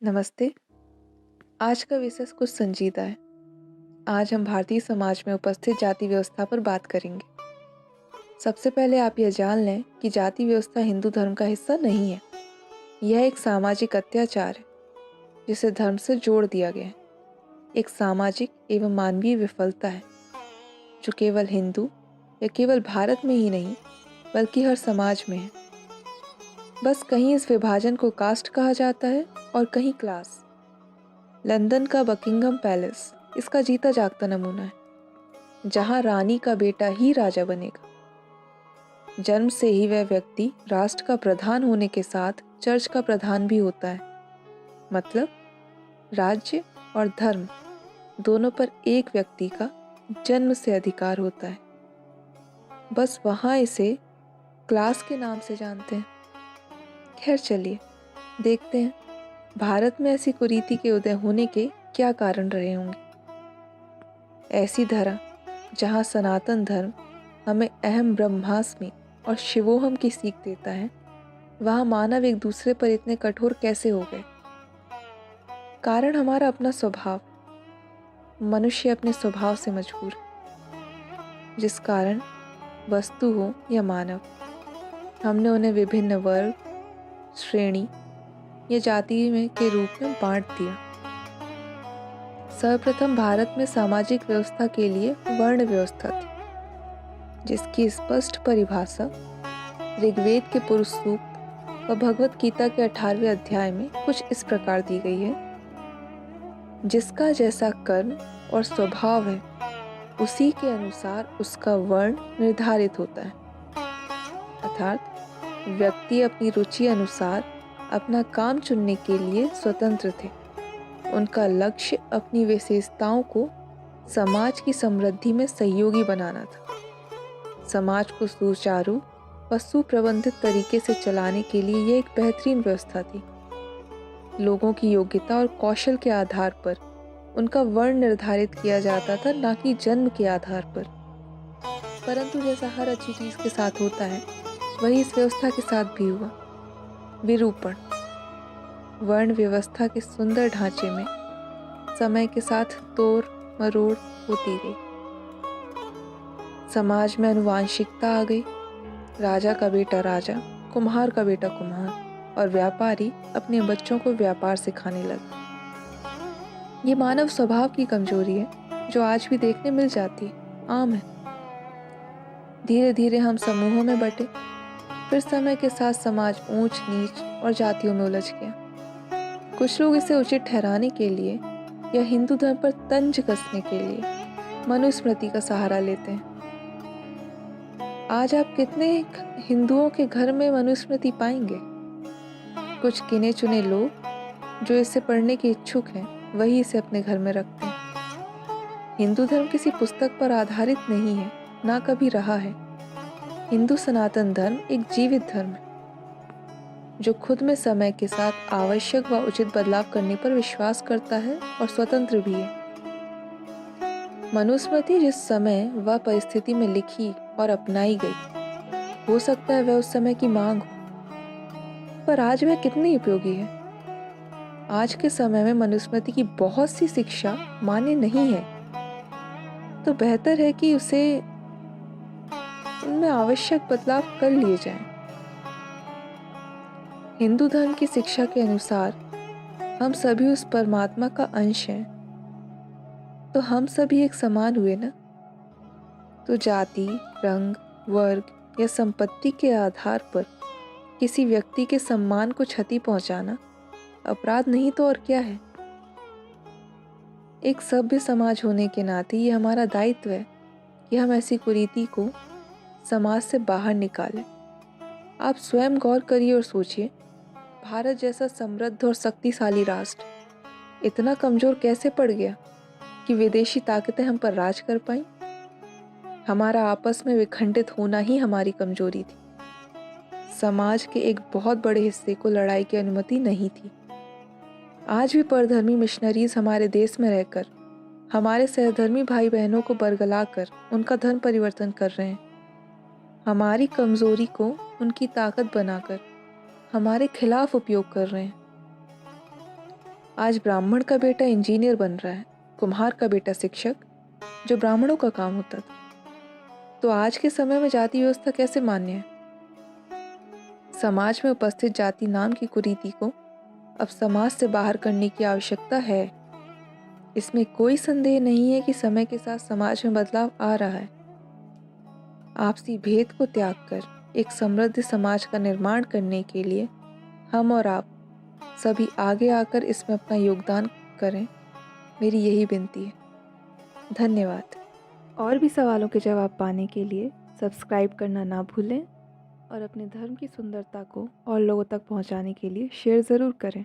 नमस्ते। आज का विषय कुछ संजीदा है। आज हम भारतीय समाज में उपस्थित जाति व्यवस्था पर बात करेंगे। सबसे पहले आप यह जान लें कि जाति व्यवस्था हिंदू धर्म का हिस्सा नहीं है। यह एक सामाजिक अत्याचार है जिसे धर्म से जोड़ दिया गया है। एक सामाजिक एवं मानवीय विफलता है जो केवल हिंदू या केवल भारत में ही नहीं बल्कि हर समाज में है। बस कहीं इस विभाजन को कास्ट कहा जाता है और कहीं क्लास। लंदन का बकिंघम पैलेस इसका जीता जागता नमूना है, जहां रानी का बेटा ही राजा बनेगा। जन्म से ही वह व्यक्ति राष्ट्र का प्रधान होने के साथ चर्च का प्रधान भी होता है। मतलब राज्य और धर्म दोनों पर एक व्यक्ति का जन्म से अधिकार होता है। बस वहां इसे क्लास के नाम से जानते हैं। खैर चलिए देखते हैं भारत में ऐसी कुरीति के उदय होने के क्या कारण रहे होंगे। ऐसी धरा जहाँ सनातन धर्म हमें अहम ब्रह्मास्मि और शिवोहम की सीख देता है, वहाँ मानव एक दूसरे पर इतने कठोर कैसे हो गए? कारण हमारा अपना स्वभाव। मनुष्य अपने स्वभाव से मजबूर है, जिस कारण वस्तु हो या मानव, हमने उन्हें विभिन्न वर्ग, श्रेणी या जाति में के रूप में बांट दिया। सर्वप्रथम भारत में सामाजिक व्यवस्था के लिए वर्ण व्यवस्था थी, जिसकी स्पष्ट परिभाषा ऋग्वेद के पुरुष सूक्त व भगवत गीता के 18वें अध्याय में कुछ इस प्रकार दी गई है। जिसका जैसा कर्म और स्वभाव है उसी के अनुसार उसका वर्ण निर्धारित होता है। अर्थात व्यक्ति अपनी रुचि अनुसार अपना काम चुनने के लिए स्वतंत्र थे। उनका लक्ष्य अपनी विशेषताओं को समाज की समृद्धि में सहयोगी बनाना था। समाज को सुचारू व सुप्रबंधित तरीके से चलाने के लिए यह एक बेहतरीन व्यवस्था थी। लोगों की योग्यता और कौशल के आधार पर उनका वर्ण निर्धारित किया जाता था, ना कि जन्म के आधार पर। परंतु जैसा हर अच्छी चीज के साथ होता है, वही इस व्यवस्था के साथ भी हुआ। विरूपण। वर्ण व्यवस्था के सुंदर ढांचे में समय के साथ तोड़ मरोड़ होती गई। समाज में अनुवांशिकता आ गई। राजा का बेटा राजा, कुम्हार का बेटा कुम्हार और व्यापारी अपने बच्चों को व्यापार सिखाने लगे। ये मानव स्वभाव की कमजोरी है जो आज भी देखने मिल जाती है, आम है। धीरे धीरे हम समूहों में बंटे, फिर समय के साथ समाज ऊंच नीच और जातियों में उलझ गया। कुछ लोग इसे उचित ठहराने के लिए या हिंदू धर्म पर तंज कसने के लिए मनुस्मृति का सहारा लेते हैं। आज आप कितने हिंदुओं के घर में मनुस्मृति पाएंगे? कुछ गिने चुने लोग जो इसे पढ़ने के इच्छुक हैं वही इसे अपने घर में रखते हैं। हिंदू धर्म किसी पुस्तक पर आधारित नहीं है, ना कभी रहा है। हिंदू सनातन धर्म एक जीवित धर्म है जो खुद में समय के साथ आवश्यक व उचित बदलाव करने पर विश्वास करता है और स्वतंत्र भी है। मनुस्मृति जिस समय व परिस्थिति में लिखी और अपनाई गई, हो सकता है वह उस समय की मांग हो, पर आज वह कितनी उपयोगी है। आज के समय में मनुस्मृति की बहुत सी शिक्षा मान्य नहीं है, तो बेहतर है कि उसे उनमें आवश्यक बदलाव कर लिए जाएं। हिंदू धर्म की शिक्षा के अनुसार हम सभी उस परमात्मा का अंश हैं, तो हम सभी एक समान हुए ना। तो जाति, रंग, वर्ग या संपत्ति के आधार पर किसी व्यक्ति के सम्मान को क्षति पहुंचाना अपराध नहीं तो और क्या है। एक सभ्य समाज होने के नाते ये हमारा दायित्व है कि हम ऐसी कुरीति को समाज से बाहर निकालें। आप स्वयं गौर करिए और सोचिए, भारत जैसा समृद्ध और शक्तिशाली राष्ट्र इतना कमजोर कैसे पड़ गया कि विदेशी ताकतें हम पर राज कर पाईं? हमारा आपस में विखंडित होना ही हमारी कमजोरी थी। समाज के एक बहुत बड़े हिस्से को लड़ाई की अनुमति नहीं थी। आज भी परधर्मी मिशनरीज हमारे देश में रहकर हमारे सहधर्मी भाई बहनों को बरगलाकर उनका धर्म परिवर्तन कर रहे हैं। हमारी कमजोरी को उनकी ताकत बनाकर हमारे खिलाफ उपयोग कर रहे हैं। आज ब्राह्मण का बेटा इंजीनियर बन रहा है, कुम्हार का बेटा शिक्षक, जो ब्राह्मणों का काम होता था। तो आज के समय में जाति व्यवस्था कैसे मान्य है? समाज में उपस्थित जाति नाम की कुरीति को अब समाज से बाहर करने की आवश्यकता है। इसमें कोई संदेह नहीं है कि समय के साथ समाज में बदलाव आ रहा है। आपसी भेद को त्याग कर एक समृद्ध समाज का निर्माण करने के लिए हम और आप सभी आगे आकर इसमें अपना योगदान करें, मेरी यही विनती है। धन्यवाद। और भी सवालों के जवाब पाने के लिए सब्सक्राइब करना ना भूलें और अपने धर्म की सुंदरता को और लोगों तक पहुंचाने के लिए शेयर ज़रूर करें।